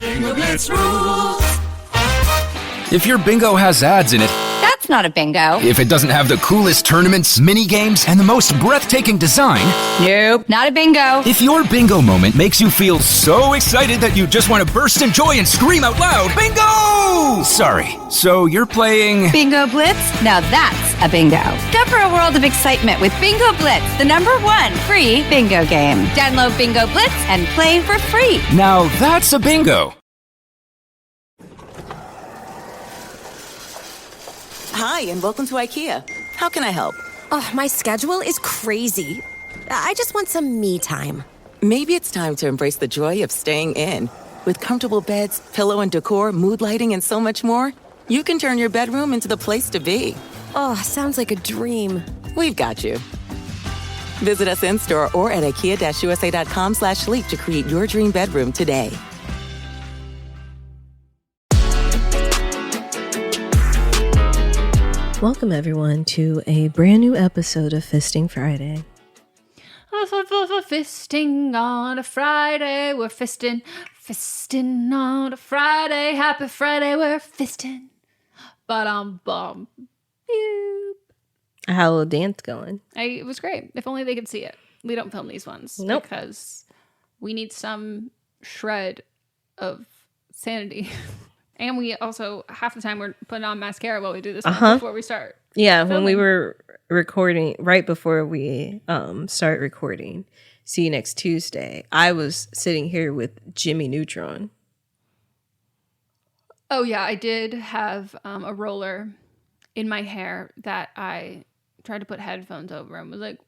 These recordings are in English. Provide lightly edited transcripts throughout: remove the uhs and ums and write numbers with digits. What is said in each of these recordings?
Bingo Blitz rules. If your bingo has ads in it, That's not a bingo. if it doesn't have the coolest tournaments, mini games, and the most breathtaking design, Nope, not a bingo. if your bingo moment makes you feel so excited that you just want to burst in joy and scream out loud, bingo! Sorry, so you're playing... Bingo Blitz? Now that's a bingo. Discover a world of excitement with Bingo Blitz, the #1 free bingo game. Download Bingo Blitz and play for free. Now that's a bingo. Hi, and welcome to IKEA. How can I help? Oh, my schedule is crazy. I just want some me time. Maybe it's time to embrace the joy of staying in. With comfortable beds, pillow and decor, mood lighting, and so much more, you can turn your bedroom into the place to be. Oh, sounds like a dream. We've got you. Visit us in-store or at ikea-usa.com/sleep to create your dream bedroom today. Welcome, everyone, to a brand new episode of Fisting Friday. Fisting on a Friday, we're fisting on a Friday. Happy Friday, we're fisting. Bum. I had a little dance going. It was great. If only they could see it. We don't film these ones. Nope. Because we need some shred of sanity. And we also, half the time, we're putting on mascara while we do this before we start. Yeah, filming. when we were recording, right before we start recording, see you next Tuesday, I was sitting here with Jimmy Neutron. Oh, yeah, I did have a roller in my hair that I tried to put headphones over and was like,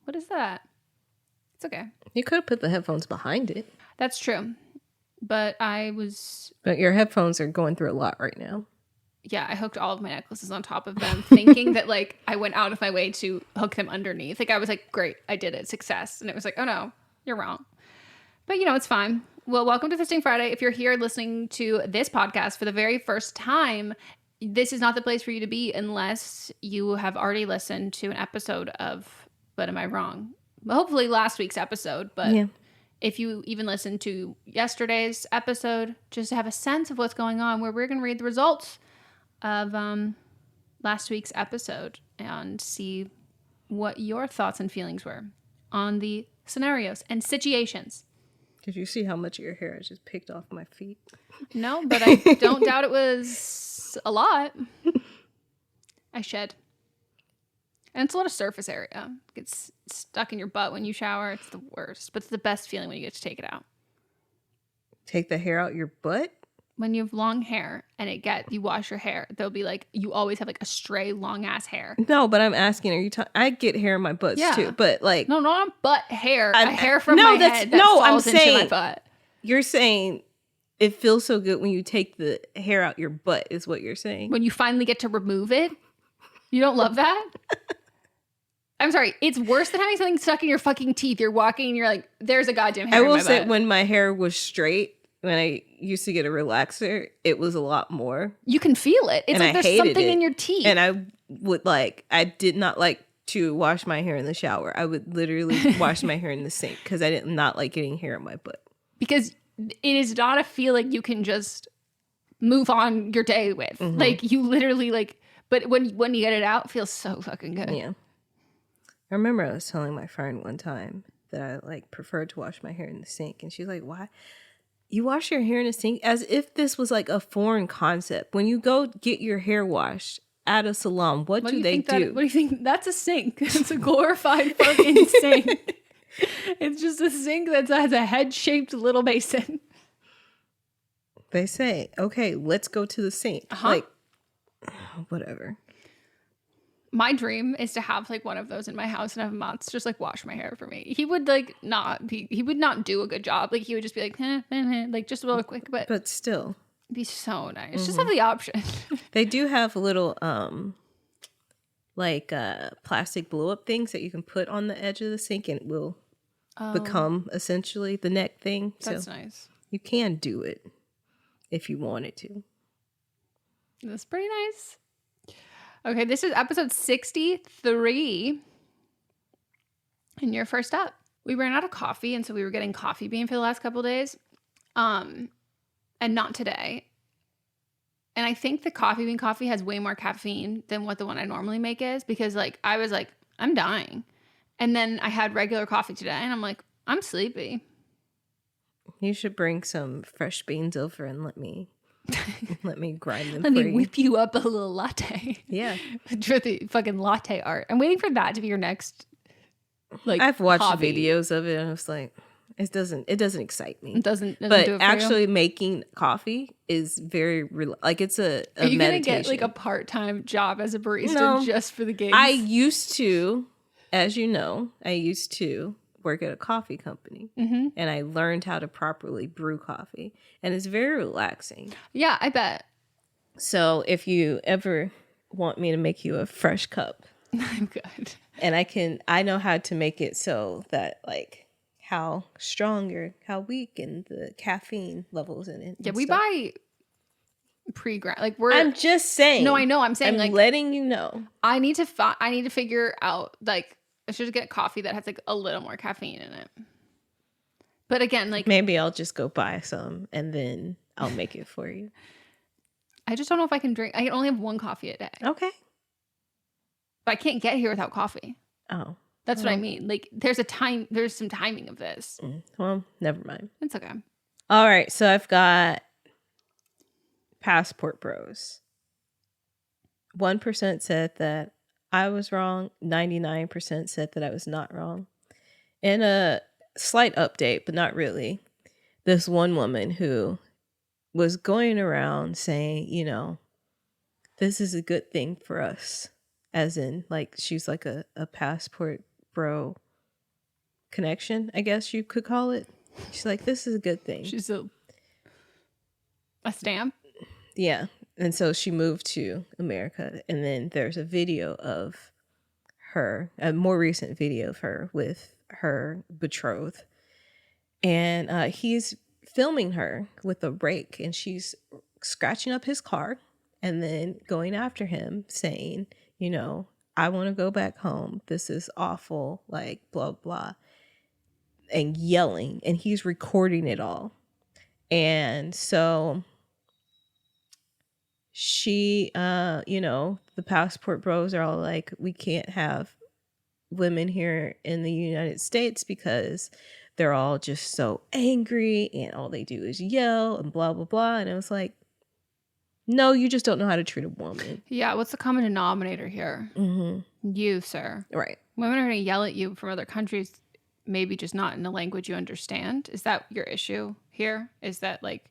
what is that? It's okay. You could have put the headphones behind it. That's true. But But your headphones are going through a lot right now. Yeah, I hooked all of my necklaces on top of them, thinking that, like, I went out of my way to hook them underneath. Like, I was like, great, I did it, success. And it was like, oh no, you're wrong. But, you know, it's fine. Well, welcome to Fisting Friday. If you're here listening to this podcast for the very first time, this is not the place for you to be unless you have already listened to an episode of But Am I Wrong? Well, hopefully last week's episode, but... Yeah. If you even listened to yesterday's episode, just to have a sense of what's going on, where we're going to read the results of last week's episode and see what your thoughts and feelings were on the scenarios and situations. Did you see how much of your hair I just picked off my feet? No, but I don't doubt it was a lot. I shed. And it's a lot of surface area. It gets stuck in your butt when you shower. It's the worst. But it's the best feeling when you get to take it out. Take the hair out your butt? When you have long hair and you wash your hair, they'll be like, you always have like a stray long ass hair. No, but I'm asking, are you I get hair in my butts too, but like... No, not butt hair. A hair from my head that falls into my butt. You're saying it feels so good when you take the hair out your butt is what you're saying. When you finally get to remove it? You don't love that? I'm sorry. It's worse than having something stuck in your fucking teeth. You're walking and you're like, there's a goddamn hair in my butt. I will say when my hair was straight, when I used to get a relaxer, it was a lot more. You can feel it. It's like there's something in your teeth. And I did not like to wash my hair in the shower. I would literally wash my hair in the sink because I did not like getting hair in my butt. Because it is not a feeling you can just move on your day with. Mm-hmm. Like you literally like, but when you get it out, it feels so fucking good. Yeah. I remember I was telling my friend one time that I like preferred to wash my hair in the sink. And she's like, why? You wash your hair in the sink? As if this was like a foreign concept. When you go get your hair washed at a salon, what do they do? What do you think? That's a sink. It's a glorified fucking sink. It's just a sink that has a head-shaped little basin. They say, okay, let's go to the sink. Uh-huh. Like, whatever. My dream is to have like one of those in my house and have Mats just like wash my hair for me. He would like he would not do a good job. Like he would just be like, like just a little quick, but still it'd be so nice. Mm-hmm. Just have the option. They do have little plastic blow up things that you can put on the edge of the sink and it will become essentially the neck thing. That's nice. You can do it if you wanted to. That's pretty nice. Okay, this is episode 63. And you're first up. We ran out of coffee, and so we were getting coffee bean for the last couple of days. and not today. And I think the coffee bean coffee has way more caffeine than what the one I normally make is, because like I was like, I'm dying. And then I had regular coffee today and I'm like, I'm sleepy. You should bring some fresh beans over and let me grind them. Let me whip you up a little latte. Yeah. For the fucking latte art. I'm waiting for that to be your next like I've watched hobby. videos of it and I was like, it doesn't excite me. It doesn't but do it for actually you? making coffee is very like it's a Are you meditation. gonna get like a part-time job as a barista No. just for the gigs? I used to, as you know, work at a coffee company, and I learned how to properly brew coffee, and it's very relaxing. Yeah, I bet. So if you ever want me to make you a fresh cup, I'm good. and I know how to make it so that like how strong or how weak and the caffeine levels in it. Yeah, and we stuff. buy pre-ground. Like I'm just saying. No, I know. I'm saying I'm like letting you know. I need to figure out like I should get a coffee that has like a little more caffeine in it. But again, like Maybe I'll just go buy some and then I'll make it for you. I just don't know if I can drink. I can only have one coffee a day. Okay. But I can't get here without coffee. Oh. That's what I mean. Like there's some timing of this. Well, never mind. It's okay. All right. So I've got Passport Bros. 1% said that I was wrong. 99% said that I was not wrong. And a slight update, but not really. This one woman who was going around saying, you know, this is a good thing for us. As in, like, she's like a passport bro connection, I guess you could call it. She's like, this is a good thing. She's a stamp. Yeah. And so she moved to America. And then there's a video of her, a more recent video of her with her betrothed. And he's filming her with a rake and she's scratching up his car and then going after him saying, you know, I want to go back home. This is awful. Like, blah, blah. And yelling. And he's recording it all. And so she, you know, the passport bros are all like, we can't have women here in the United States because they're all just so angry and all they do is yell and blah, blah, blah. And I was like, no, you just don't know how to treat a woman. Yeah, what's the common denominator here? Mm-hmm. You, sir. Right. Women are going to yell at you from other countries, maybe just not in a language you understand. Is that your issue here? Is that like,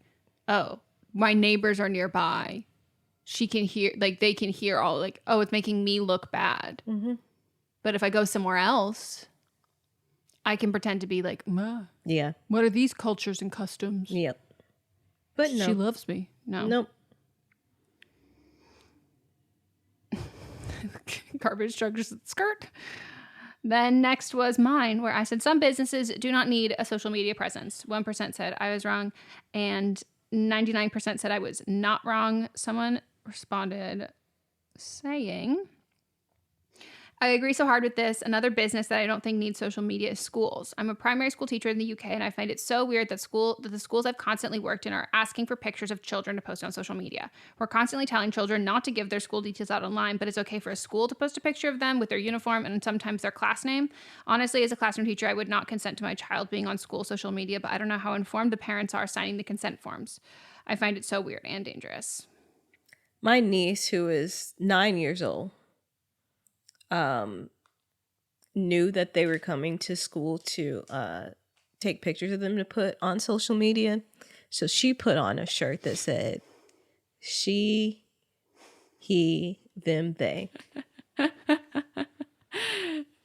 oh, my neighbors are nearby. She can hear, like they can hear all like, oh, it's making me look bad. Mm-hmm. But if I go somewhere else, I can pretend to be like, ma. Yeah. What are these cultures and customs? Yep. But no. She loves me. No. Nope. Garbage truck just skirt. Then next was mine, where I said some businesses do not need a social media presence. 1% said I was wrong, and 99% said I was not wrong. Someone responded saying, I agree so hard with this. Another business that I don't think needs social media is schools. I'm a primary school teacher in the UK, and I find it so weird that the schools I've constantly worked in are asking for pictures of children to post on social media. We're constantly telling children not to give their school details out online, but it's okay for a school to post a picture of them with their uniform and sometimes their class name. Honestly, as a classroom teacher, I would not consent to my child being on school social media, but I don't know how informed the parents are signing the consent forms. I find it so weird and dangerous. My niece, who is 9 years old, knew that they were coming to school to take pictures of them to put on social media. So she put on a shirt that said, she, he, them, they.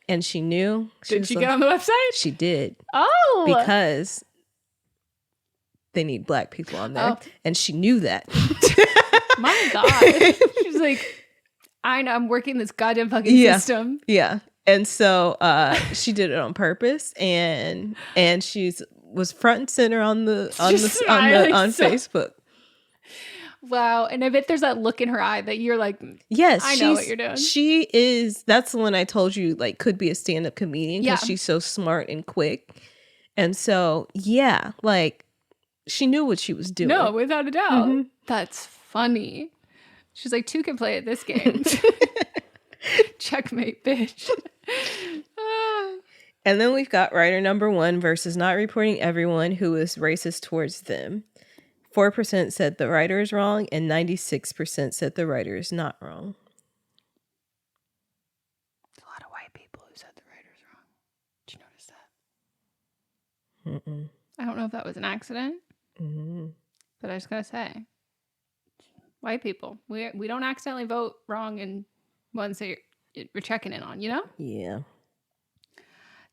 And she knew. Did she get on the website? She did. Oh! Because they need black people on there. Oh. And she knew that. My God. She's like, I know, I'm working this goddamn fucking system. Yeah. And so she did it on purpose, and was front and center on Facebook. Wow. And I bet there's that look in her eye that you're like, yes, I know what you're doing. She is. That's the one I told you, like, could be a stand-up comedian because she's so smart and quick. And so, yeah, like, she knew what she was doing. No, without a doubt. That's funny. She's like, 2 can play at this game. Checkmate, bitch. And then we've got writer number 1 versus not reporting everyone who is racist towards them. 4% said the writer is wrong, and 96% said the writer is not wrong. There's a lot of white people who said the writer is wrong. Did you notice that? Mm-mm. I don't know if that was an accident, but I just gotta say, white people, we don't accidentally vote wrong in ones that you're checking in on, you know? Yeah.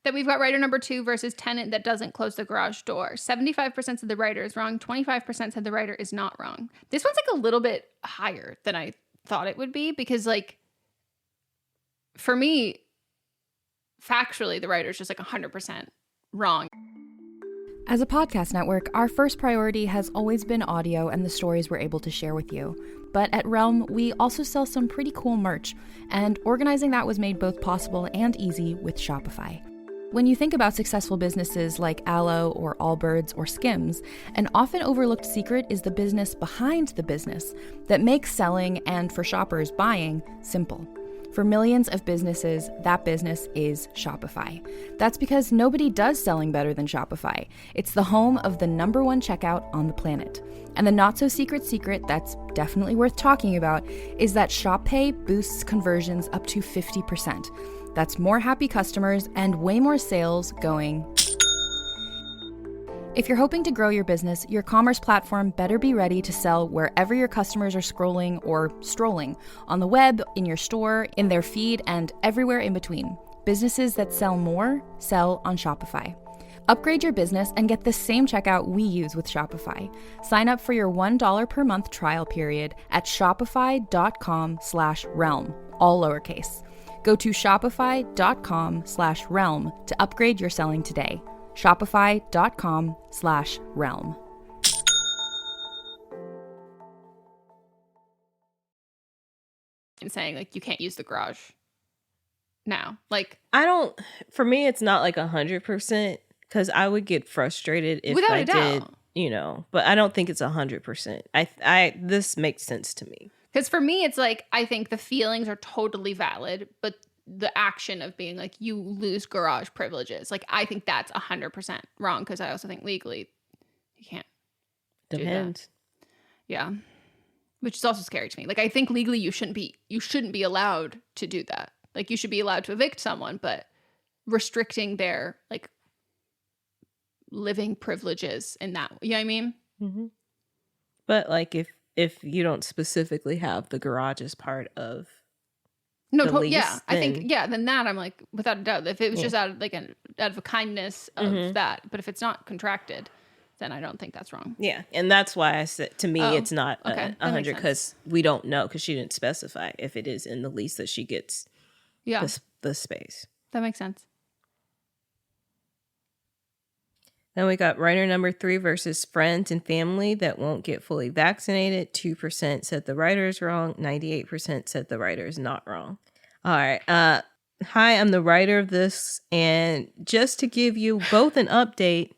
That we've got writer number 2 versus tenant that doesn't close the garage door. 75% said the writer is wrong. 25% said the writer is not wrong. This one's like a little bit higher than I thought it would be because, like, for me, factually, the writer is just like 100% wrong. As a podcast network, our first priority has always been audio and the stories we're able to share with you. But at Realm, we also sell some pretty cool merch, and organizing that was made both possible and easy with Shopify. When you think about successful businesses like Aloe or Allbirds or Skims, an often overlooked secret is the business behind the business that makes selling and, for shoppers, buying simple. For millions of businesses, that business is Shopify. That's because nobody does selling better than Shopify. It's the home of the #1 checkout on the planet. And the not-so-secret secret that's definitely worth talking about is that Shop Pay boosts conversions up to 50%. That's more happy customers and way more sales going. If you're hoping to grow your business, your commerce platform better be ready to sell wherever your customers are scrolling or strolling, on the web, in your store, in their feed, and everywhere in between. Businesses that sell more, sell on Shopify. Upgrade your business and get the same checkout we use with Shopify. Sign up for your $1 per month trial period at shopify.com/realm, all lowercase. Go to shopify.com/realm to upgrade your selling today. Shopify.com/realm. And saying, like, you can't use the garage now. Like, for me, it's not like 100% because I would get frustrated if without I a did, doubt. But I don't think it's 100%. This makes sense to me. Because for me, it's like, I think the feelings are totally valid, but the action of being like, you lose garage privileges, like, I think that's 100% wrong. Because I also think legally, you can't. Depends. Yeah. Which is also scary to me. Like, I think legally you shouldn't be allowed to do that. Like, you should be allowed to evict someone, but restricting their, like, living privileges in that, you know what I mean? Mm-hmm. But, like, if you don't specifically have the garage as part of the lease, yeah, I think, then that I'm like, without a doubt, if it was just out of a kindness of that, but if it's not contracted, then I don't think that's wrong. Yeah, and that's why I said, to me, it's not 100 because we don't know, because she didn't specify if it is in the lease that she gets the space. That makes sense. Then we got writer number 3 versus friends and family that won't get fully vaccinated. 2% said the writer is wrong. 98% said the writer is not wrong. All right. Hi, I'm the writer of this. And just to give you both an update,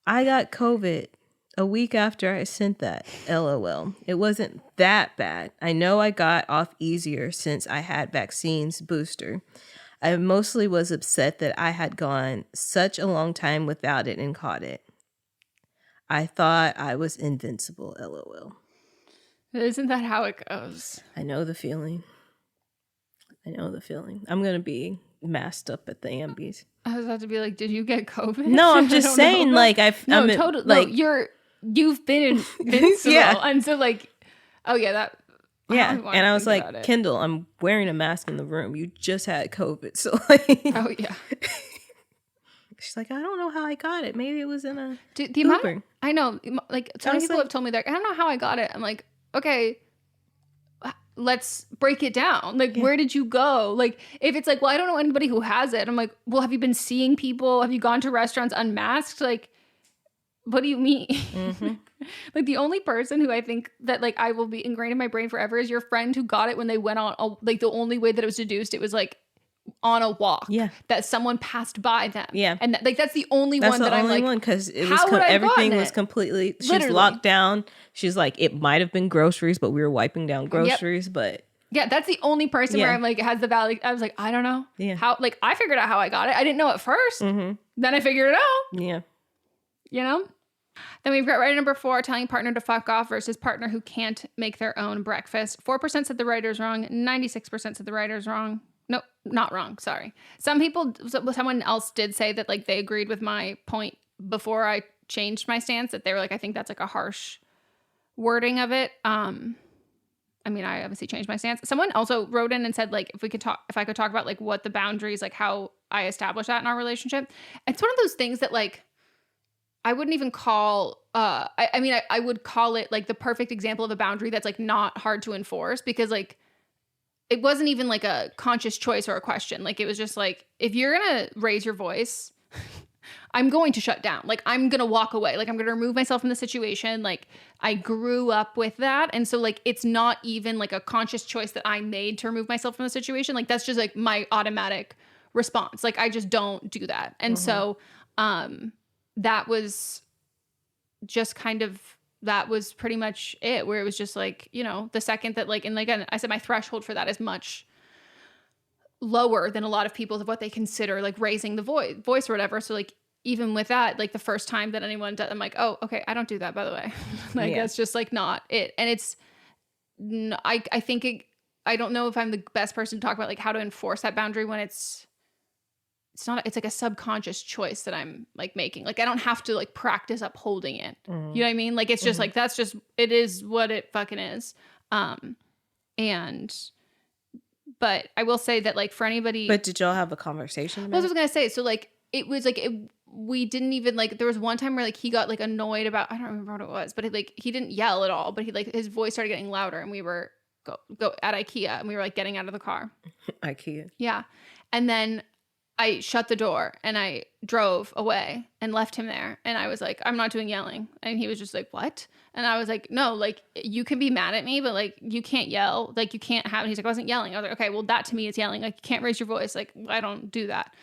I got COVID a week after I sent that. LOL. It wasn't that bad. I know I got off easier since I had vaccines booster. I mostly was upset that I had gone such a long time without it and caught it. I thought I was invincible, LOL. Isn't that how it goes? I know the feeling. I'm going to be masked up at the Ambies. I was about to be like, did you get COVID? No, I'm just saying, like, totally. Like, you've been invincible. Yeah. And so, like, oh, yeah, that. Yeah, and I was like, Kendall, I'm wearing a mask in the room. You just had COVID, so like. Oh yeah. She's like, I don't know how I got it. Maybe it was in a the amount. I know, like, so many people have told me that. I don't know how I got it. I'm like, okay, let's break it down. Like, where did you go? Like, if it's like, well, I don't know anybody who has it. I'm like, well, have you been seeing people? Have you gone to restaurants unmasked? Like, what do you mean? Mm-hmm. Like, the only person who I think that, like, I will be ingrained in my brain forever is your friend who got it when they went on, like, the only way that it was deduced, it was, like, on a walk. Yeah. That someone passed by them. Yeah. And that's the only one that I'm like, because it how would I have everything gotten was it? completely, she's Literally. locked down. She's like, it might have been groceries, but we were wiping down groceries, but. Yeah, that's the only person where Yeah. I'm like, has the value. I was like, I don't know. Yeah. How, like, I figured out how I got it. I didn't know at first. Then I figured it out. Yeah. You know? Then we've got writer number 4, telling partner to fuck off versus partner who can't make their own breakfast. 4% said the writer's wrong. 96% said the writer's wrong. No, not wrong. Sorry. Someone else did say that, like, they agreed with my point before I changed my stance, that they were like, I think that's like a harsh wording of it. I mean, I obviously changed my stance. Someone also wrote in and said, like, if I could talk about, like, what the boundaries, like, how I established that in our relationship. It's one of those things that, like, I wouldn't even call, I would call it, like, the perfect example of a boundary that's, like, not hard to enforce, because, like, it wasn't even, like, a conscious choice or a question. Like, it was just, like, if you're going to raise your voice, I'm going to shut down. Like, I'm going to walk away. Like, I'm going to remove myself from the situation. Like, I grew up with that. And so, like, it's not even, like, a conscious choice that I made to remove myself from the situation. Like, that's just, like, my automatic response. Like, I just don't do that. And so, that was just kind of, that was pretty much it, where it was just, like, you know, the second that, like, and like, I said, my threshold for that is much lower than a lot of people's of what they consider, like, raising the voice or whatever. So, like, even with that, like, the first time that anyone does, I'm like, oh, okay, I don't do that, by the way. Like, that's just, like, not it. And it's, I think I don't know if I'm the best person to talk about, like, how to enforce that boundary when it's not, it's like a subconscious choice that I'm, like, making. Like, I don't have to, like, practice upholding it. You know what I mean? Like, it's just like, that's just, it is what it fucking is. But I will say that, like, for anybody. But did y'all have a conversation about I was going to say, so, like, it was like, we didn't even, like, there was one time where, like, he got, like, annoyed about, I don't remember what it was, but he didn't yell at all, but he, like, his voice started getting louder, and we were go at IKEA, and we were, like, getting out of the car. IKEA. Yeah. And then I shut the door and I drove away and left him there. And I was like, I'm not doing yelling. And he was just like, what? And I was like, no, like, you can be mad at me, but, like, you can't yell. Like, you can't have, and he's like, I wasn't yelling. I was like, okay, well, that to me is yelling. Like, you can't raise your voice. Like, I don't do that.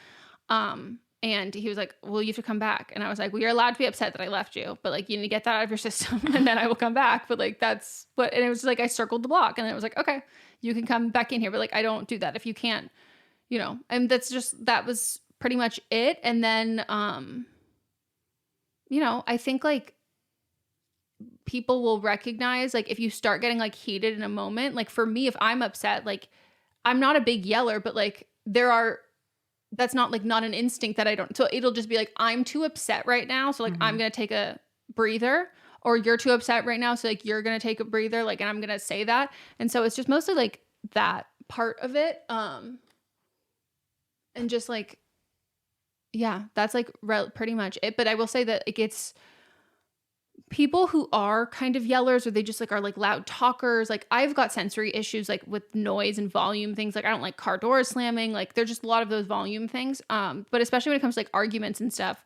And he was like, well, you have to come back. And I was like, well, you're allowed to be upset that I left you, but, like, you need to get that out of your system, and then I will come back. But, like, that's what, and it was like, I circled the block, and then it was like, okay, you can come back in here, but, like, I don't do that if you can't, you know. And that was pretty much it. And then, you know, I think, like, people will recognize, like, if you start getting, like, heated in a moment, like, for me, if I'm upset, like, I'm not a big yeller, but, like, that's not, like, not an instinct that I don't, so it'll just be like, I'm too upset right now, so, like, I'm going to take a breather, or you're too upset right now, so, like, you're going to take a breather, like, and I'm going to say that. And so it's just mostly, like, that part of it. And just, like, yeah, that's, like, pretty much it. But I will say that it gets people who are kind of yellers, or they just, like, are, like, loud talkers. Like, I've got sensory issues, like, with noise and volume things. Like, I don't like car doors slamming. Like, there's just a lot of those volume things. But especially when it comes to, like, arguments and stuff,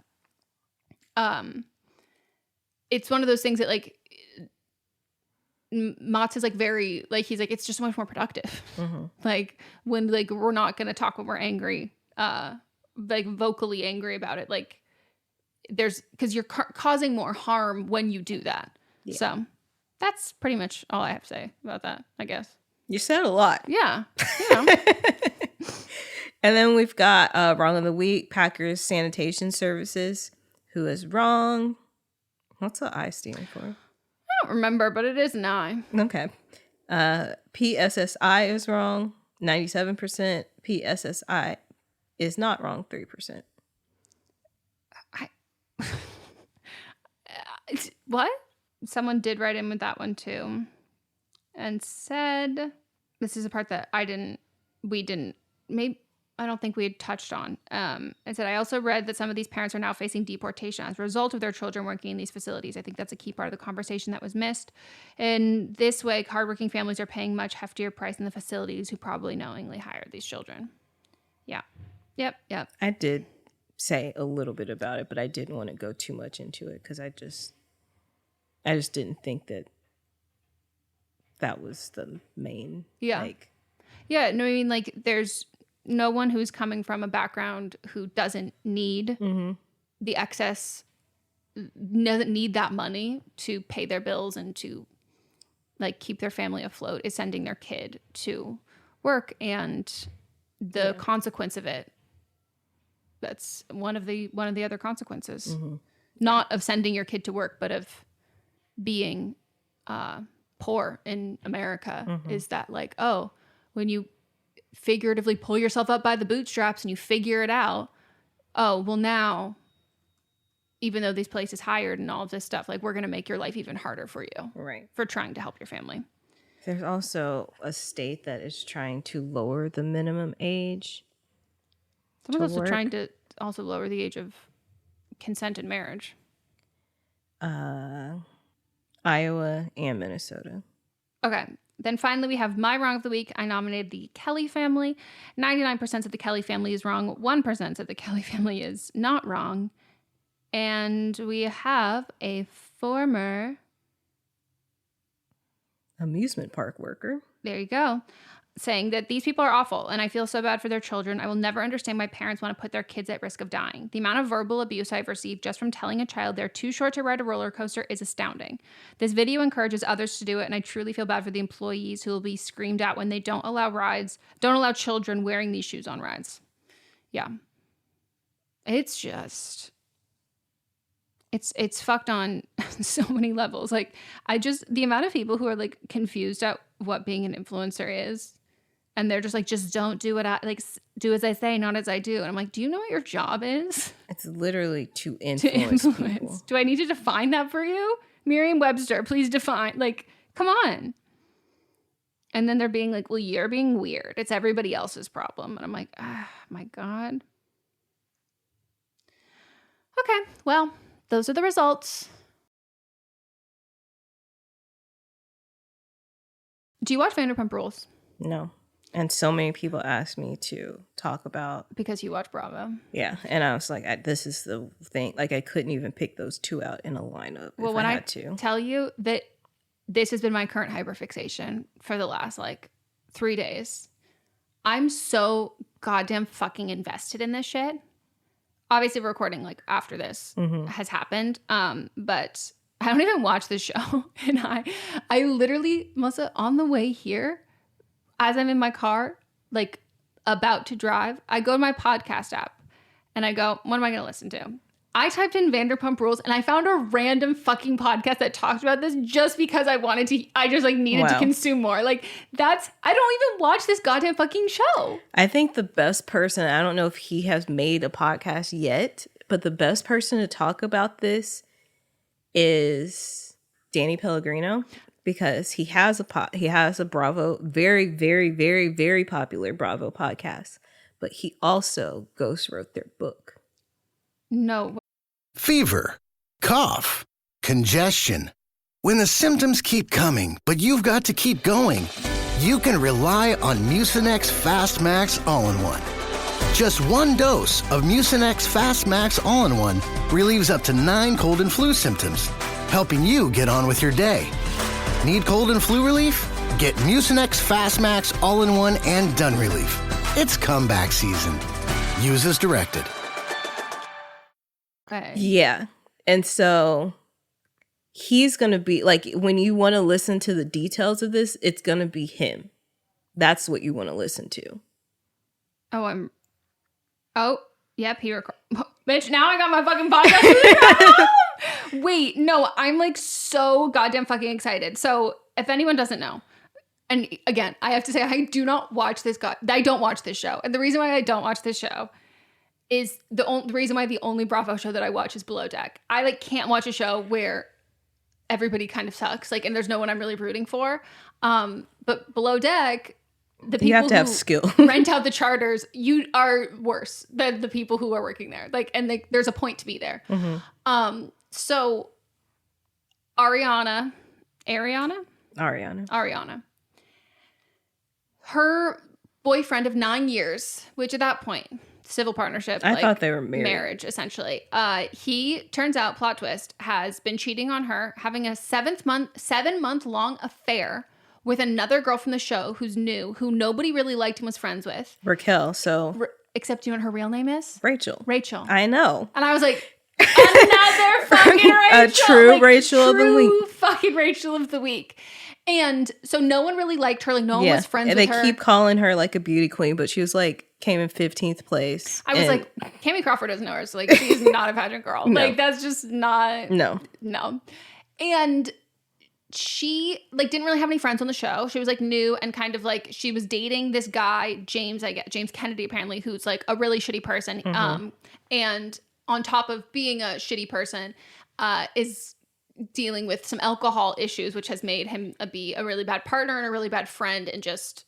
it's one of those things that, like, Mats is, like, very, like, he's like, it's just so much more productive. Like, when, like, we're not going to talk when we're angry, like, vocally angry about it. Like, because you're causing more harm when you do that. Yeah. So that's pretty much all I have to say about that, I guess. You said a lot. Yeah. You know. And then we've got Wrong of the Week, Packers Sanitation Services. Who is wrong? What's the I stand for? I don't remember, but it is an I. Okay. PSSI is wrong, 97%. PSSI is not wrong, 3%. What? Someone did write in with that one too, and said, this is a part that I don't think we had touched on. And said, I also read that some of these parents are now facing deportation as a result of their children working in these facilities. I think that's a key part of the conversation that was missed. In this way, hardworking families are paying much heftier price than the facilities who probably knowingly hired these children. Yeah. Yep. I did say a little bit about it, but I didn't want to go too much into it because I just didn't think that was the main. Yeah. Like, yeah. No, I mean, like, there's no one who's coming from a background who doesn't need the excess, doesn't need that money to pay their bills and to like keep their family afloat is sending their kid to work, and the consequence of it, that's one of the other consequences, not of sending your kid to work, but of being poor in America, is that like, oh, when you figuratively pull yourself up by the bootstraps and you figure it out, oh, well now, even though these places hired and all of this stuff, like we're going to make your life even harder for you. Right. For trying to help your family. There's also a state that is trying to lower the minimum age. Someone's also trying to also lower the age of consent in marriage. Iowa and Minnesota. Okay. Then finally, we have my wrong of the week. I nominated the Kelly family. 99% of the Kelly family is wrong. 1% of the Kelly family is not wrong. And we have a former amusement park worker. There you go. Saying that these people are awful and I feel so bad for their children. I will never understand why parents want to put their kids at risk of dying. The amount of verbal abuse I've received just from telling a child they're too short to ride a roller coaster is astounding. This video encourages others to do it, and I truly feel bad for the employees who will be screamed at when they don't allow children wearing these shoes on rides. Yeah. It's just... It's fucked on so many levels. Like, the amount of people who are like confused at what being an influencer is, and they're just like, just don't do do as I say, not as I do. And I'm like, do you know what your job is? It's literally to influence people. Do I need to define that for you? Merriam-Webster, please define. Like, come on. And then they're being like, well, you're being weird. It's everybody else's problem. And I'm like, ah, my God. Okay, well, those are the results. Do you watch Vanderpump Rules? No. And so many people asked me to talk about... Because you watch Bravo. Yeah. And I was like, this is the thing. Like, I couldn't even pick those two out in a lineup if I had to. Tell you that this has been my current hyperfixation for the last, 3 days. I'm so goddamn fucking invested in this shit. Obviously, we're recording after this has happened, but I don't even watch this show. And I literally, Melissa, on the way here, as I'm in my car, about to drive, I go to my podcast app and I go, what am I going to listen to? I typed in Vanderpump Rules and I found a random fucking podcast that talked about this just because I needed to consume more. I don't even watch this goddamn fucking show. I think the best person, I don't know if he has made a podcast yet, but the best person to talk about this is Danny Pellegrino, because he has a Bravo, very, very, very, very popular Bravo podcast, but he also ghost wrote their book. No. Fever, cough, congestion. When the symptoms keep coming, but you've got to keep going, you can rely on Mucinex Fast Max All-in-One. Just one dose of Mucinex Fast Max All-in-One relieves up to 9 cold and flu symptoms, helping you get on with your day. Need cold and flu relief? Get Mucinex Fast Max All-in-One and Done Relief. It's comeback season. Use as directed. Okay. Yeah. And so he's going to be when you want to listen to the details of this, it's going to be him. That's what you want to listen to. Yep. Bitch, now I got my fucking podcast. Wait, no, I'm so goddamn fucking excited. So if anyone doesn't know, and again, I have to say, I do not watch this. I don't watch this show. And the reason why I don't watch this show is the reason why the only Bravo show that I watch is Below Deck. I can't watch a show where everybody kind of sucks, and there's no one I'm really rooting for. But Below Deck, the people you have to who have skill. rent out the charters, you are worse than the people who are working there. There's a point to be there. Mm-hmm. So Ariana, her boyfriend of 9 years, which at that point, civil partnership. I thought they were married. Marriage, essentially. He, turns out, plot twist, has been cheating on her, having a 7-month long affair with another girl from the show who's new, who nobody really liked and was friends with. Raquel, so. Except you know what her real name is? Rachel. I know. And I was like, another fucking Rachel. A true Rachel of the week. True fucking Rachel of the week. And so no one really liked her. Like, no one was friends with her. And they keep calling her like a beauty queen, but she was like, came in 15th place. I was like, Cammie Crawford doesn't know her. So like, she's not a pageant girl. No. Like, that's just not. No. And she like didn't really have any friends on the show. She was like new and kind of like she was dating this guy, James Kennedy, apparently, who's like a really shitty person. And on top of being a shitty person, is dealing with some alcohol issues, which has made him be a really bad partner and a really bad friend and just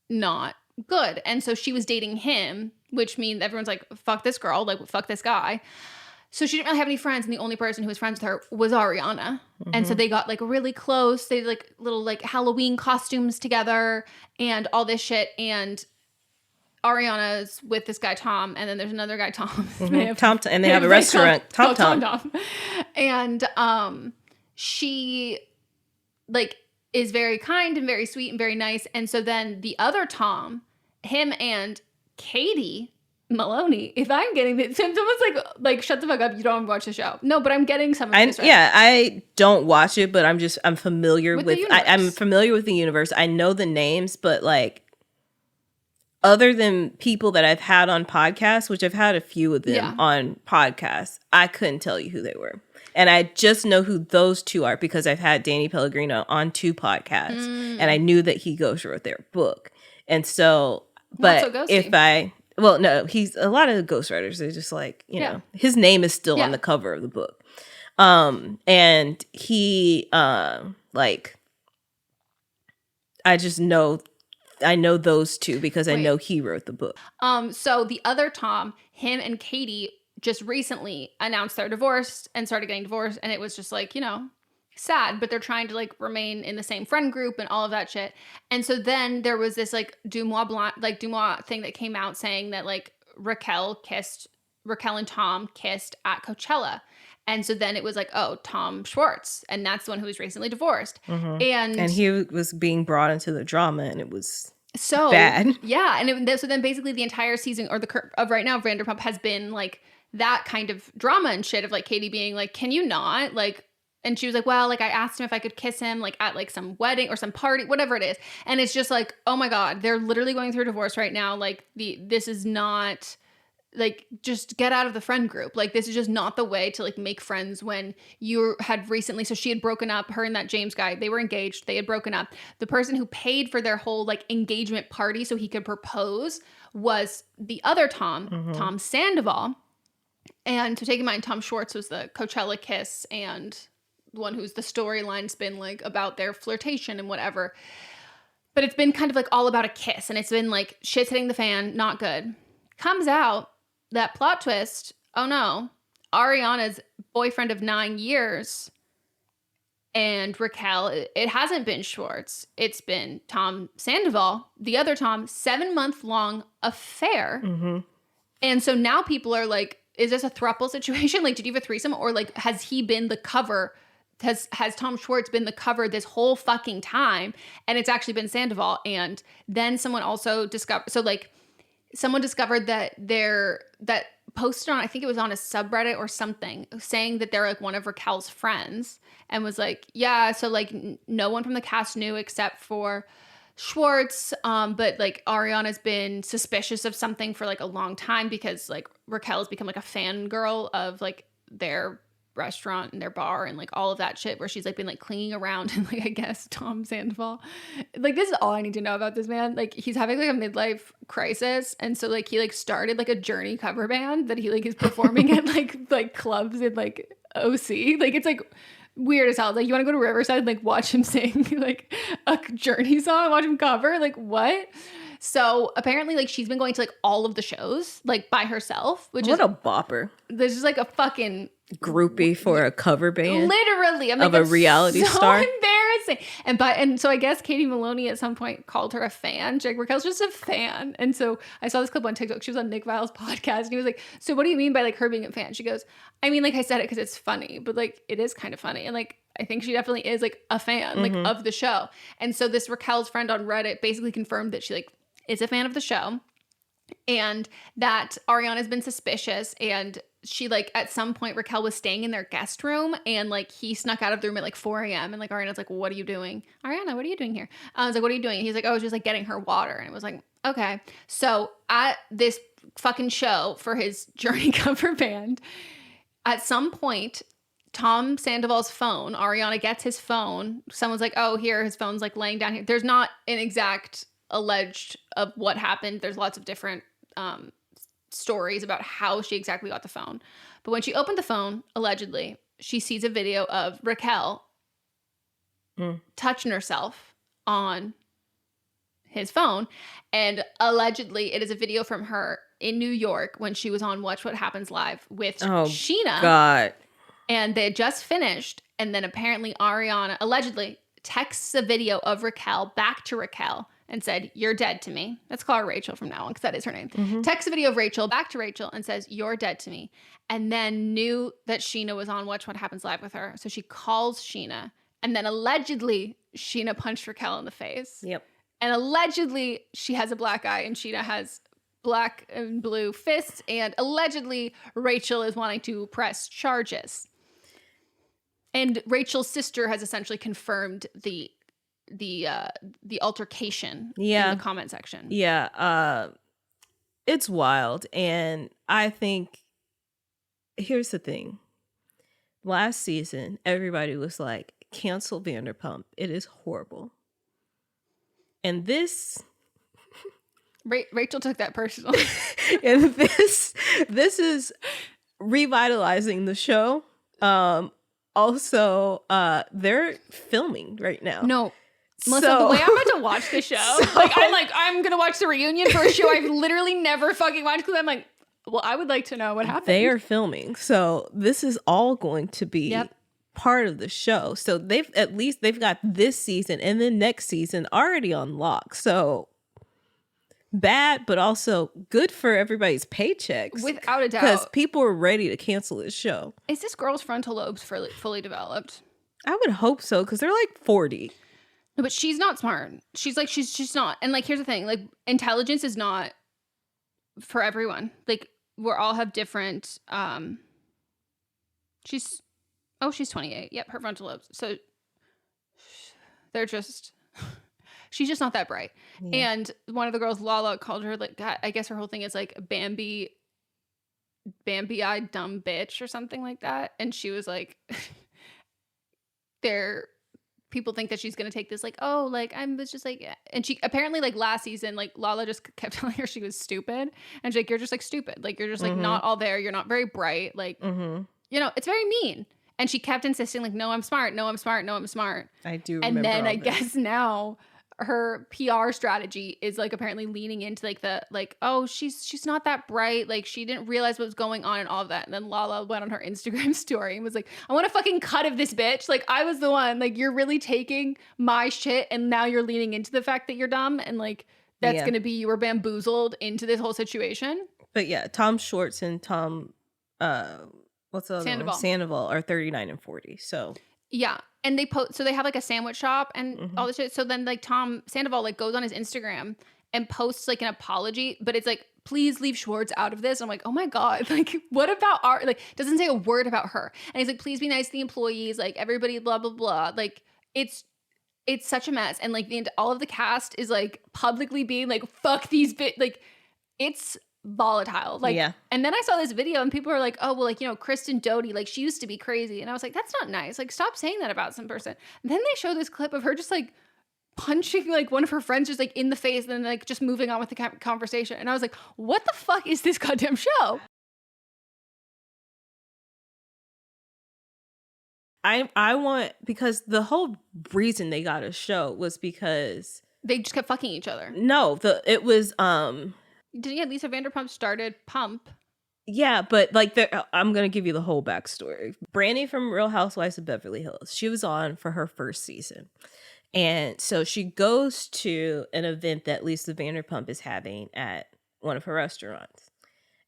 not good. And so she was dating him, which means everyone's like, fuck this girl, like fuck this guy. So she didn't really have any friends, and the only person who was friends with her was Ariana. And so they got like really close. They did like little like Halloween costumes together and all this shit. And Ariana's with this guy Tom, and then there's another guy Tom. And they have a restaurant, Tom. And she like is very kind and very sweet and very nice. And so then the other Tom, him and Katie Maloney, if I'm getting it, someone's like shut the fuck up, you don't watch the show. No, but I'm getting some of this right. Yeah, I don't watch it, but I'm familiar with I'm familiar with the universe. I know the names, but like other than people that I've had on podcasts, which I've had a few of them on podcasts, I couldn't tell you who they were. And I just know who those two are because I've had Danny Pellegrino on 2 podcasts, and I knew that he ghostwrote their book. And so, but well, no, he's a lot of the ghostwriters. They're just like, you know, his name is still on the cover of the book. And he, like, I know those two because I know he wrote the book. So the other Tom, him and Katie just recently announced they're divorced and started getting divorced. And it was just like, you know, sad, but they're trying to like remain in the same friend group and all of that shit. And so then there was this like Dumois thing that came out saying that like Raquel and Tom kissed at Coachella. And so then it was like, oh, Tom Schwartz. And that's the one who was recently divorced. And he was being brought into the drama, and it was so bad. Yeah. And so then basically the entire season or of right now, Vanderpump has been like that kind of drama and shit of like Katie being like, can you not? Like, and she was like, well, like I asked him if I could kiss him like at like some wedding or some party, whatever it is. And it's just like, oh my God, they're literally going through a divorce right now. Like this is not like, just get out of the friend group. Like, this is just not the way to like make friends when you had recently. So she had broken up, her and that James guy, they were engaged. They had broken up. The person who paid for their whole like engagement party so he could propose was the other Tom, Tom Sandoval. And to take in mind, Tom Schwartz was the Coachella kiss and one who's the storyline's been like about their flirtation and whatever. But it's been kind of like all about a kiss, and it's been like shit's hitting the fan, not good. Comes out that plot twist, oh no, Ariana's boyfriend of 9 years and Raquel, it hasn't been Schwartz. It's been Tom Sandoval, the other Tom, 7-month-long affair. And so now people are like, is this a throuple situation? Like, did you have a threesome? Or like, has he been the cover? Has Tom Schwartz been the cover this whole fucking time? And it's actually been Sandoval. And then someone also discovered, so like, someone discovered that that posted on, I think it was on a subreddit or something, saying that they're like one of Raquel's friends, and was like, yeah, so like no one from the cast knew except for Schwartz, but like Ariana's been suspicious of something for like a long time because like Raquel has become like a fangirl of like their restaurant and their bar and like all of that shit, where she's like been like clinging around and like I guess Tom Sandoval, like this is all I need to know about this man. Like he's having like a midlife crisis, and so like he like started like a Journey cover band that he like is performing at like clubs in like OC. Like it's like weird as hell. Like you want to go to Riverside and like watch him sing like a Journey song, watch him cover, like what? So apparently like she's been going to like all of the shows like by herself, which what a bopper. There's just like a fucking groupie for a cover band, literally. I'm of like, a reality star. Embarrassing. And so I guess Katie Maloney at some point called her a fan. Like Raquel's just a fan. And so I saw this clip on TikTok. She was on Nick Vile's podcast, and he was like, "So what do you mean by like her being a fan?" She goes, "I mean, like I said it because it's funny, but like it is kind of funny." And like I think she definitely is like a fan like of the show. And so this Raquel's friend on Reddit basically confirmed that she like is a fan of the show and that Ariana's been suspicious. And she like at some point Raquel was staying in their guest room and like he snuck out of the room at like 4 a.m. and like Ariana's like, what are you doing? Ariana, what are you doing here? I was like, what are you doing? And he's like, oh, I was just like getting her water. And it was like, okay. So at this fucking show for his Journey cover band, at some point, Tom Sandoval's phone, Ariana gets his phone. Someone's like, oh, here, his phone's like laying down here. There's not an exact alleged of what happened. There's lots of different stories about how she exactly got the phone. But when she opened the phone, allegedly, she sees a video of Raquel touching herself on his phone. And allegedly, it is a video from her in New York when she was on Watch What Happens Live with Sheena. God. And they had just finished. And then apparently Ariana allegedly texts a video of Raquel back to Raquel and said, you're dead to me. Let's call her Rachel from now on because that is her name. Texts a video of Rachel back to Rachel and says, you're dead to me. And then knew that Sheena was on Watch What Happens Live with her. So she calls Sheena. And then allegedly Sheena punched Raquel in the face. Yep. And allegedly she has a black eye and Sheena has black and blue fists. And allegedly Rachel is wanting to press charges. And Rachel's sister has essentially confirmed the altercation in the comment section. Yeah. It's wild. And I think, here's the thing. Last season, everybody was like, cancel Vanderpump. It is horrible. And this... Rachel took that personally. And this is revitalizing the show. Also, they're filming right now. No. Melissa, the way I'm about to watch the show, I'm going to watch the reunion for a show I've literally never fucking watched because I'm like, well, I would like to know what happened. They are filming. So this is all going to be part of the show. So they've got this season and then next season already on lock. So bad, but also good for everybody's paychecks. Without a doubt. Because people are ready to cancel this show. Is this girl's frontal lobes fully developed? I would hope so, because they're like 40. No, but she's not smart. She's not. And like, here's the thing. Like, intelligence is not for everyone. Like, we all have different, she's 28. Yep, her frontal lobes. So they're just... She's just not that bright. Yeah. And one of the girls, Lala, called her, like, God, I guess her whole thing is like Bambi-eyed dumb bitch or something like that. And she was like, people think that she's going to take this, like, oh, like, I was just like, yeah. And she apparently, like, last season, like, Lala just kept telling her she was stupid. And she's like, you're just, like, stupid. Like, you're just, like, not all there. You're not very bright. Like, you know, it's very mean. And she kept insisting, like, no, I'm smart. No, I'm smart. No, I'm smart. I do remember. And then I guess now... her PR strategy is like apparently leaning into like the like, oh, she's not that bright, like she didn't realize what was going on and all of that. And then Lala went on her Instagram story and was like, I want a fucking cut of this bitch, like I was the one, like you're really taking my shit and now you're leaning into the fact that you're dumb and like that's gonna be, you were bamboozled into this whole situation. But yeah, Tom Schwartz and Tom what's the other one? Sandoval are 39 and 40. So yeah. And they so they have like a sandwich shop and all this shit. So then like Tom Sandoval like goes on his Instagram and posts like an apology, but it's like, please leave Schwartz out of this. And I'm like, oh my God, like what about like doesn't say a word about her. And he's like, please be nice to the employees, like everybody, blah, blah, blah. Like it's such a mess. And like all of the cast is like publicly being like, fuck these like it's volatile. Like, and then I saw this video and people were like, oh, well, like, you know, Kristen Doty, like she used to be crazy. And I was like, that's not nice. Like, stop saying that about some person. And then they show this clip of her just like punching like one of her friends just like in the face and then like just moving on with the conversation. And I was like, what the fuck is this goddamn show? I want, because the whole reason they got a show was because they just kept fucking each other. No, it was Lisa Vanderpump started Pump. Yeah, but like I'm gonna give you the whole backstory. Brandy from Real Housewives of Beverly Hills, she was on for her first season, and so she goes to an event that Lisa Vanderpump is having at one of her restaurants,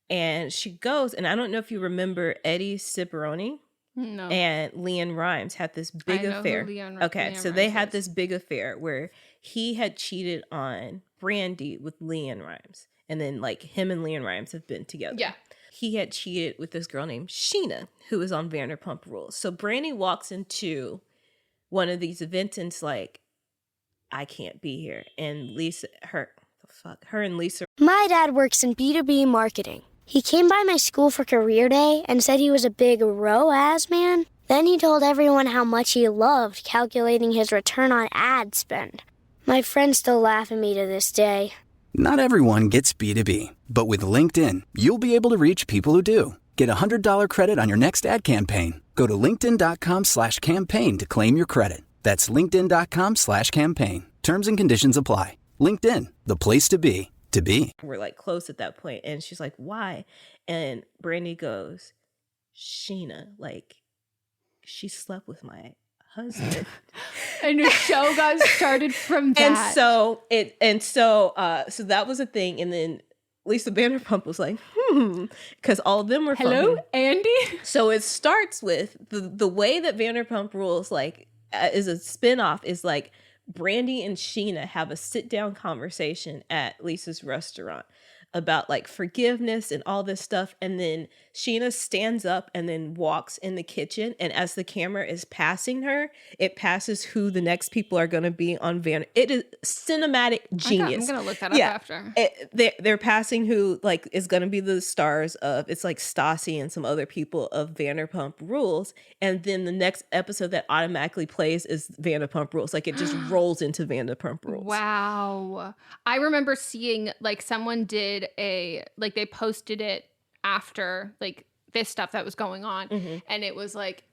and she goes, and I don't know if you remember Eddie Ciparroni. No. And Leanne Rimes had this big affair. So they had this big affair where he had cheated on Brandy with Leanne Rimes. And then like him and Leanne Rimes have been together. Yeah. He had cheated with this girl named Sheena, who was on Vanderpump Rules. So Brandy walks into one of these events and it's like, I can't be here. And her and Lisa. My dad works in B2B marketing. He came by my school for career day and said he was a big ROAS man. Then he told everyone how much he loved calculating his return on ad spend. My friends still laugh at me to this day. Not everyone gets B2B, but with LinkedIn, you'll be able to reach people who do. Get a $100 credit on your next ad campaign. Go to linkedin.com/campaign to claim your credit. That's linkedin.com/campaign. Terms and conditions apply. LinkedIn, the place to be. We're like close at that point, and she's like, why? And Brandy goes, Sheena, like, she slept with my husband. And the show got started from that. So that was a thing. And then Lisa Vanderpump was like, because all of them were hello, fucking. Andy. So it starts with the way that Vanderpump Rules like is a spinoff is like Brandy and Sheena have a sit down conversation at Lisa's restaurant about like forgiveness and all this stuff. And then Sheena stands up and then walks in the kitchen. And as the camera is passing her, it passes who the next people are going to be on Van. It is cinematic genius. I'm going to look that up after. They're passing who like is going to be the stars of, it's like Stassi and some other people of Vanderpump Rules. And then the next episode that automatically plays is Vanderpump Rules. Like it just rolls into Vanderpump Rules. Wow. I remember seeing like someone did they posted it after like this stuff that was going on, and it was like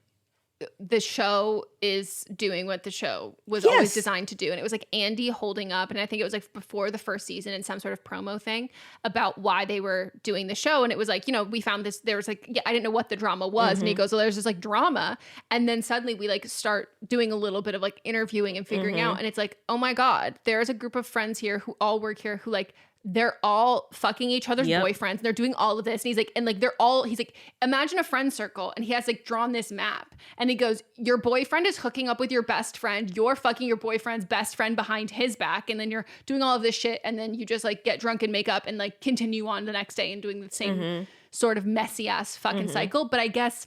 the show is doing what the show was always designed to do. And it was like Andy holding up, and I think it was like before the first season in some sort of promo thing about why they were doing the show. And it was like, you know, we found this, there was like, I didn't know what the drama was. And he goes, well, there's this like drama. And then suddenly we like start doing a little bit of like interviewing and figuring out. And it's like, oh my God, there's a group of friends here who all work here who like, they're all fucking each other's boyfriends and they're doing all of this. And he's like, he's like, imagine a friend circle. And he has like drawn this map and he goes, your boyfriend is hooking up with your best friend. You're fucking your boyfriend's best friend behind his back. And then you're doing all of this shit. And then you just like get drunk and make up and like continue on the next day and doing the same sort of messy ass fucking cycle. But I guess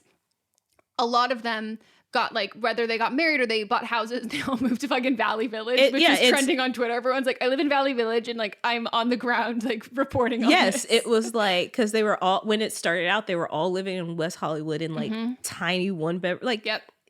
a lot of them got like, whether they got married or they bought houses, they all moved to fucking Valley Village, which is trending on Twitter. Everyone's like, I live in Valley Village and like I'm on the ground like reporting on this. It was like, because they were all, when it started out, they were all living in West Hollywood in like tiny one bedroom, like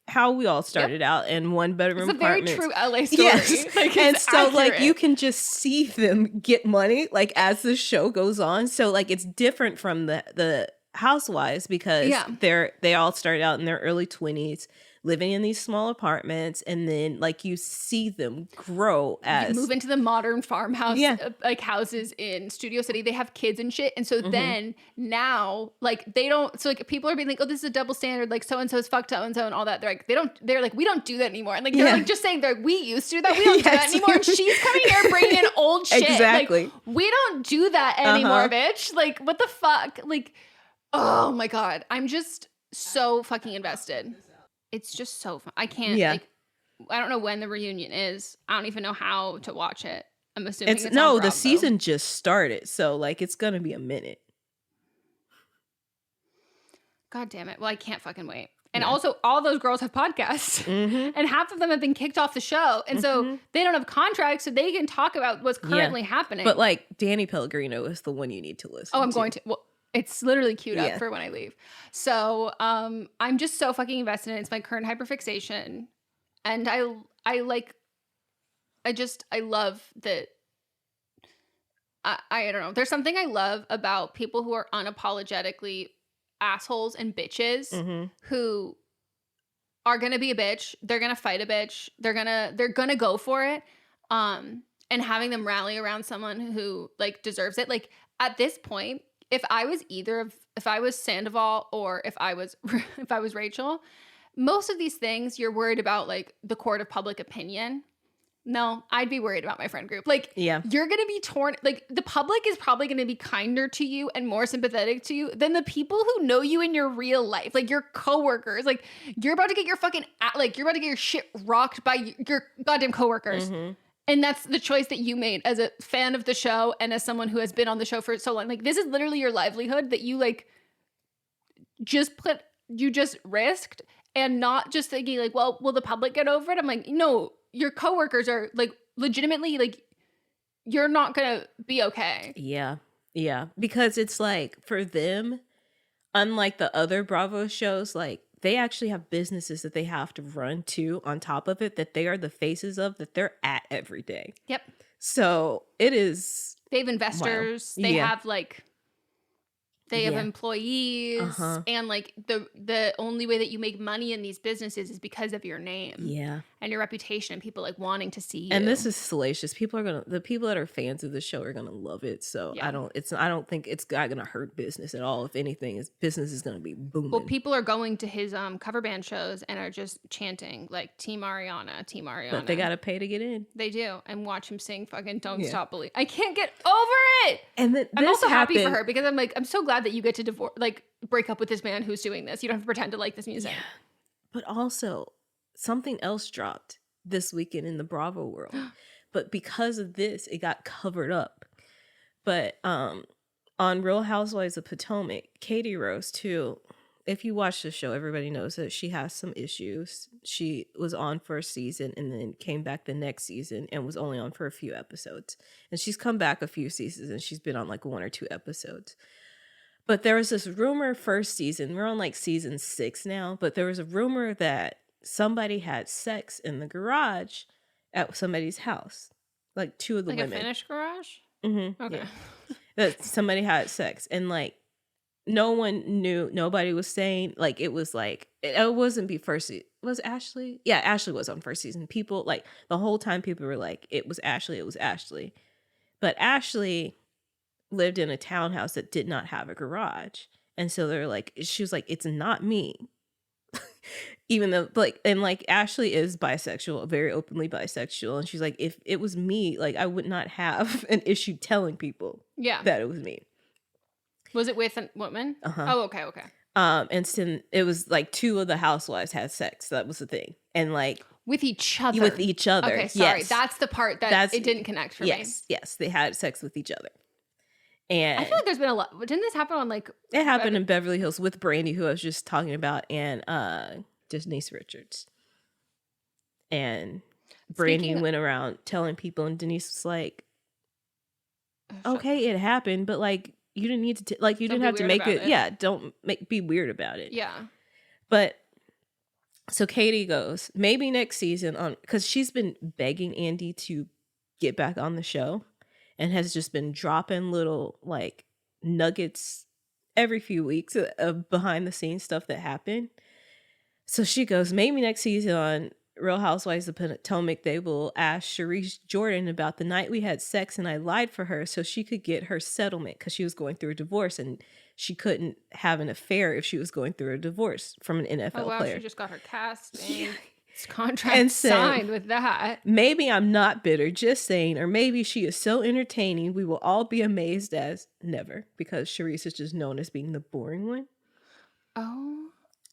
how we all started out in one bedroom apartments. It's a very true LA story. Yes. Like, and so like you can just see them get money like as the show goes on. So like it's different from the Housewives because they all started out in their early 20s. Living in these small apartments, and then like you see them grow as you move into the modern farmhouse like houses in Studio City. They have kids and shit, and so then now like they don't. So like people are being like, oh, this is a double standard. Like so and so is fucked so and so and all that. They're like they're like we don't do that anymore. And like they're like just saying they're like, we used to do that. We don't do that anymore. And she's coming here bringing in old shit. Exactly. Like, we don't do that anymore, bitch. Like what the fuck? Like oh my God, I'm just so fucking invested. It's just so fun. I can't, like, I don't know when the reunion is. I don't even know how to watch it. I'm assuming it's no, on Bravo. The season just started. So, like, it's going to be a minute. God damn it. Well, I can't fucking wait. And also, all those girls have podcasts. And half of them have been kicked off the show. And so they don't have contracts, so they can talk about what's currently happening. But, like, Danny Pellegrino is the one you need to listen to. Oh, I'm going to. Well, it's literally queued up for when I leave. So I'm just so fucking invested in it. It's my current hyperfixation. And I love that. I don't know. There's something I love about people who are unapologetically assholes and bitches who are going to be a bitch. They're going to fight a bitch. They're going to go for it. And having them rally around someone who like deserves it. Like at this point, if I was Sandoval or if I was Rachel, most of these things you're worried about like the court of public opinion. No, I'd be worried about my friend group. Like, Yeah. you're going to be torn. Like, the public is probably going to be kinder to you and more sympathetic to you than the people who know you in your real life. Like, your coworkers. Like, you're about to get your you're about to get your shit rocked by your goddamn coworkers. And that's the choice that you made as a fan of the show and as someone who has been on the show for so long. Like, this is literally your livelihood that you, like, just risked, and not just thinking, like, well, will the public get over it? I'm like, no. Your coworkers are like legitimately like, you're not gonna be okay. Yeah. Yeah. Because it's like for them, unlike the other Bravo shows, like they actually have businesses that they have to run to on top of it, that they are the faces of, that they're at every day. Yep. So it is. They have investors. They have like, they have employees, and like the only way that you make money in these businesses is because of your name, and your reputation, and people like wanting to see you. And this is salacious. The people that are fans of the show are gonna love it. So I don't think it's not gonna hurt business at all. If anything, business is gonna be booming. Well, people are going to his cover band shows and are just chanting like Team Ariana, Team Ariana. But they gotta pay to get in. They do, and watch him sing fucking "Don't Stop Believing." I can't get over it. And I'm also happy for her because I'm so glad that you get to break up with this man who's doing this. You don't have to pretend to like this music. Yeah. But also, something else dropped this weekend in the Bravo world. But because of this, it got covered up. But on Real Housewives of Potomac, Katie Rose, too, if you watch the show, everybody knows that she has some issues. She was on for a season and then came back the next season and was only on for a few episodes. And she's come back a few seasons and she's been on like 1 or 2 episodes. But there was this rumor first season, we're on like season 6 now, but there was a rumor that somebody had sex in the garage at somebody's house. Like 2 of the women. Like a finished garage? Mm-hmm. Okay. Yeah. That somebody had sex. And like, no one knew, nobody was saying, like, it was like, it wasn't be first season. Was Ashley? Yeah, Ashley was on first season. People, like, the whole time people were like, it was Ashley. But Ashley lived in a townhouse that did not have a garage. And so they're like, she was like, it's not me. Even though like Ashley is bisexual, very openly bisexual. And she's like, if it was me, like I would not have an issue telling people that it was me. Was it with a woman? Oh, okay. And so it was like 2 of the housewives had sex. That was the thing. And like with each other. Okay, sorry. Yes. That's the part that it didn't connect for me. Yes, they had sex with each other. And I feel like there's been a lot. Didn't this happen on like? It happened in Beverly Hills with Brandy, who I was just talking about, and Denise Richards. And Brandy went around telling people, and Denise was like, "Okay, it happened, but like you didn't need to you didn't have to make it. Yeah, don't be weird about it. Yeah, but." So Katie goes, maybe next season because she's been begging Andy to get back on the show. And has just been dropping little like nuggets every few weeks of behind the scenes stuff that happened. So she goes, maybe next season on Real Housewives of Potomac, they will ask Sharice Jordan about the night we had sex and I lied for her so she could get her settlement because she was going through a divorce and she couldn't have an affair if she was going through a divorce from an NFL player. She just got her casting. Contract and signed with that. Maybe I'm not bitter, just saying, or maybe she is so entertaining we will all be amazed as never, because Sharice is just known as being the boring one. Oh.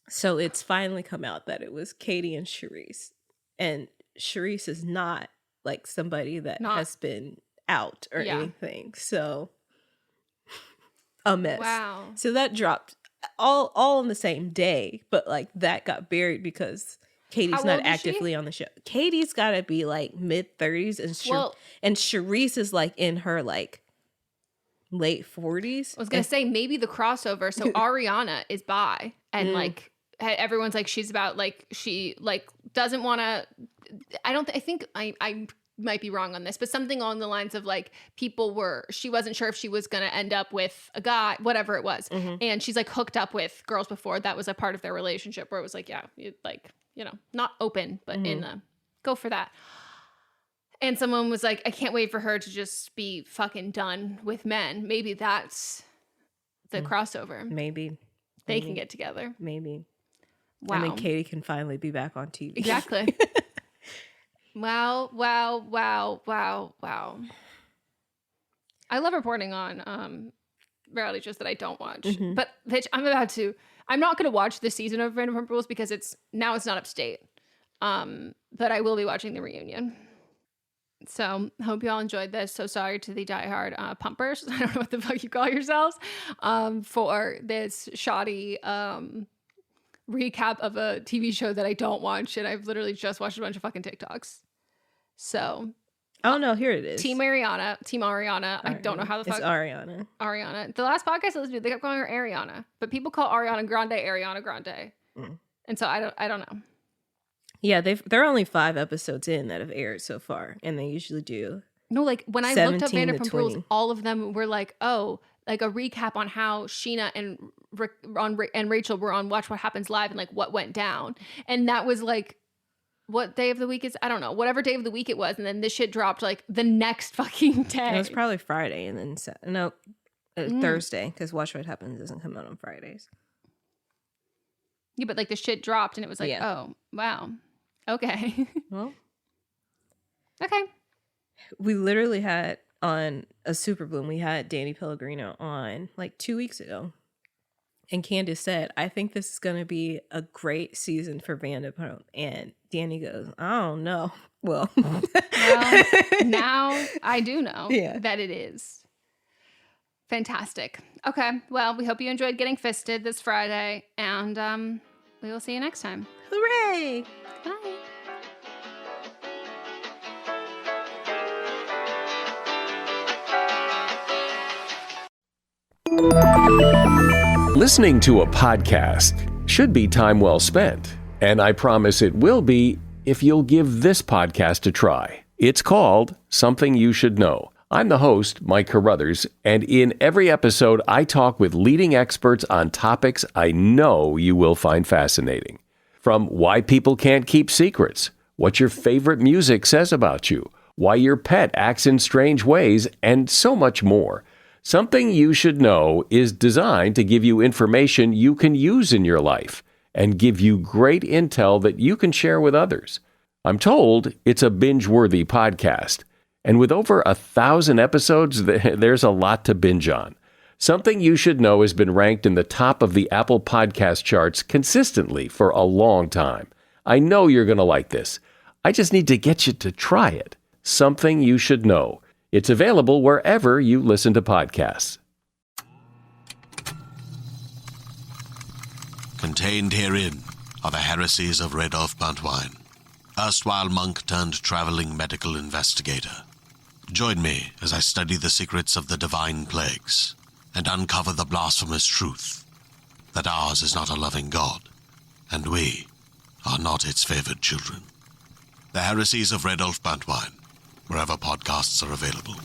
So it's finally come out that it was Katie and Sharice. And Sharice is not like somebody that has been out or anything. So a mess. Wow. So that dropped all on the same day, but like that got buried because Katie's not actively on the show. Katie's got to be like mid-30s and Sharice is like in her like late 40s. I was going to say maybe the crossover. So Ariana is bi and like everyone's like she's about like she like doesn't want to I think I might be wrong on this, but something along the lines of like she wasn't sure if she was going to end up with a guy, whatever it was. And she's like hooked up with girls before. That was a part of their relationship where it was like, not open, but in go for that. And someone was like, I can't wait for her to just be fucking done with men. Maybe that's the crossover. Maybe. They can get together. Maybe. Wow. And then Katie can finally be back on TV. Exactly. Wow. I love reporting on reality shows that I don't watch. Mm-hmm. But bitch, I'm not going to watch this season of Vanderpump Rules because it's not upstate. But I will be watching the reunion. So hope you all enjoyed this. So sorry to the diehard pumpers. I don't know what the fuck you call yourselves for this shoddy recap of a TV show that I don't watch. And I've literally just watched a bunch of fucking TikToks. So. Oh no, here it is. Team Ariana. I don't know how the fuck. It's Ariana. The last podcast I listened to, they kept calling her Ariana. But people call Ariana Grande. And so I don't know. Yeah, they're only 5 episodes in that have aired so far, and they usually do. No, like when I looked up Vanderpump Rules, all of them were like, oh, like a recap on how Sheena and Rachel were on Watch What Happens Live and like what went down. And that was like, what day of the week is? I don't know. Whatever day of the week it was, and then this shit dropped like the next fucking day. It was probably Friday, and then Thursday, because Watch What Happens doesn't come out on Fridays. Yeah, but like the shit dropped, and it was like, oh wow. Okay. Well. Okay. We literally had on a Super Bloom, we had Danny Pellegrino on like 2 weeks ago. And Candace said, I think this is going to be a great season for Vanderpump. And Danny goes, I don't know. Well, now I do know that it is. Fantastic. Okay. Well, we hope you enjoyed getting fisted this Friday. And we will see you next time. Hooray! Bye. Listening to a podcast should be time well spent, and I promise it will be if you'll give this podcast a try. It's called Something You Should Know. I'm the host, Mike Carruthers, and in every episode, I talk with leading experts on topics I know you will find fascinating. From why people can't keep secrets, what your favorite music says about you, why your pet acts in strange ways, and so much more. Something You Should Know is designed to give you information you can use in your life and give you great intel that you can share with others. I'm told it's a binge-worthy podcast. And with over 1,000 episodes, there's a lot to binge on. Something You Should Know has been ranked in the top of the Apple Podcast charts consistently for a long time. I know you're going to like this. I just need to get you to try it. Something You Should Know. It's available wherever you listen to podcasts. Contained herein are the heresies of Radolf Buntwine, erstwhile monk turned traveling medical investigator. Join me as I study the secrets of the divine plagues and uncover the blasphemous truth that ours is not a loving God, and we are not its favored children. The heresies of Radolf Buntwine, wherever podcasts are available.